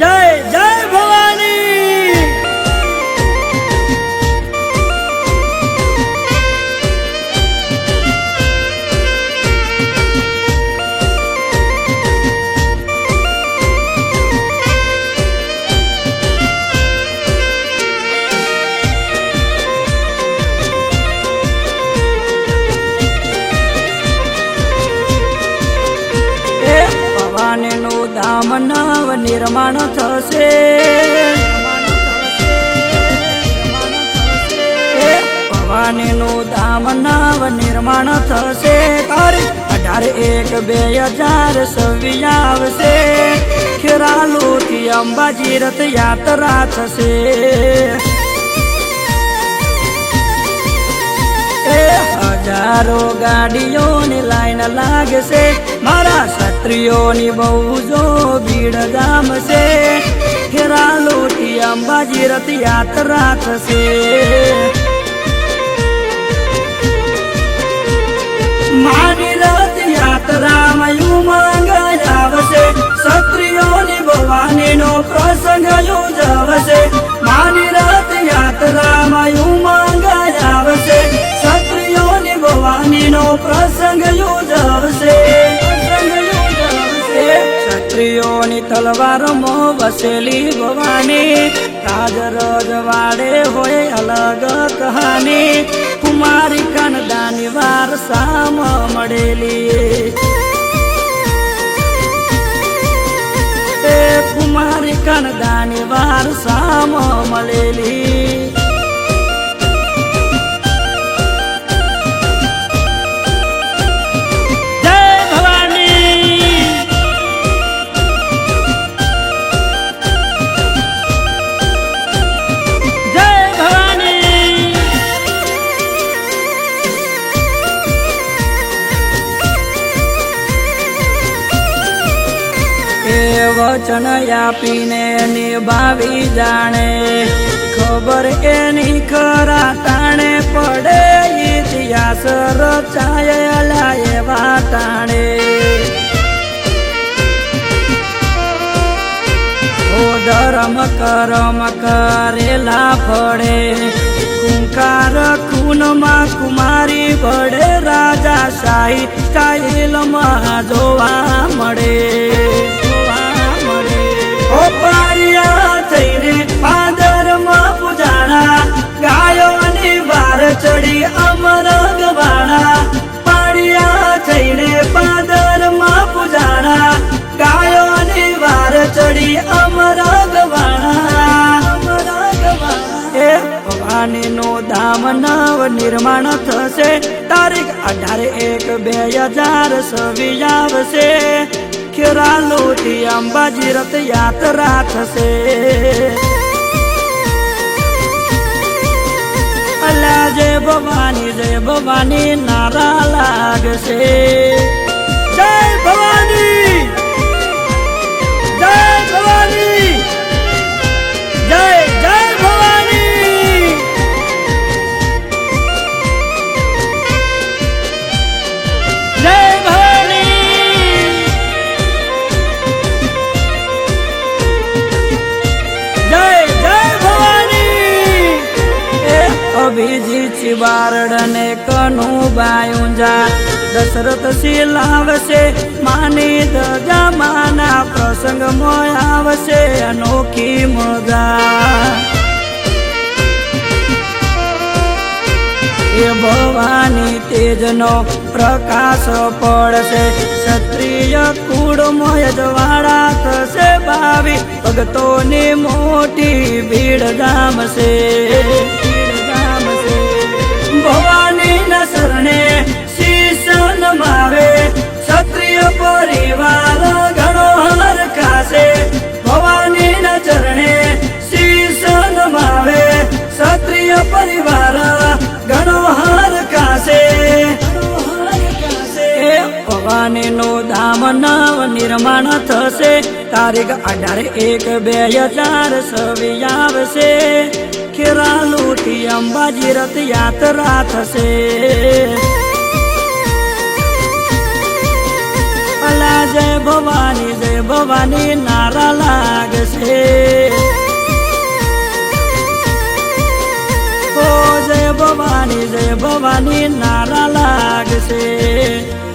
जय जय भवानी। ભવાનીનું ધામ નવ નિર્માણ થશે, ભવાનીનું ધામ નવ નિર્માણ થશે, તારીખ 18/1/2026 આવશે, ખેરાલુથી અંબાજી રથયાત્રા થશે, હજારો ગાડીઓની લાઈન લાગશે, મારા ક્ષત્રિયોની બહુ જો ભીડ જામશે, ખેરાલુથી અંબાજી રથયાત્રા થશે, મારી રથયાત્રામાં ઉમંગ આવશે, ક્ષત્રિયોની ભવાનીનો પ્રસંગ યોજાવશે, મારી રથયાત્રામાં ઉમંગ આવશે, ક્ષત્રિયોની ભવાનીનો પ્રસંગ યોજાવશે, ક્ષત્રિયોની તલવારમાં વસેલી ભવાની, રાજ રજવાડે હોય અલગ કહાની, કુમારી કનદાની વારસામાં મળેલી, કુમારી કનદાની વારસામાં મળેલી, વચન આપીને નિભાવી જાણે, ખબર એની ખરા તાણે પડે, ઇતિહાસ રચાયેલા એવા તાણે, ઓ ધર્મ કરમ કરેલા ફળે, કુંકાર ખૂનમાં કુમારી વડે, રાજા શાહી સ્ટાઇલમાં જોવા મળે, પારિયા થઈને પાદરમાં પૂજાણા, ગાયોની વાર ચડી અમર ગવાણા, પારિયા થઈને પાદરમાં પૂજાણા, ગાયોની વાર ચડી અમર ગવાણા, ભવાનીનું ધામ નવ નિર્માણ થશે, તારીખ 18/1/2026 આવશે, ખેરાલુથી અંબાજી રથયાત્રા થશે, અલા જય ભવાની નારા લાગશે, જય ભવાની, જય ભવાની, જય જય ભવાની, જય અભિજીત બારડને કનુ બાયુંજા, દશરથ શીલાવશે, માની દજામાના પ્રસંગમાં આવશે અનોખી મજા, એ ભવાની તેજનો પ્રકાશ પડશે, ક્ષત્રિય કુળમય જ્વાળા થશે, ભાવિ ભક્તોની મોટી ભીડ જામશે, ભવાની ના શરણે શીશ નમાવે, ક્ષત્રિય પરિવાર ઘણો હરખાશે, ભવાની ના ચરણે શીશ નમાવે, ક્ષત્રિય પરિવાર ઘણો હરખાશે, ભવાનીનું ધામ નવ નિર્માણ થશે, તારીખ 18/1/2026 આવશે, ખેરાલુથી અંબાજી રથયાત્રા થશે, અલા જય ભવાની નારા લાગશે। ઓ જય ભવાની નારા લાગશે.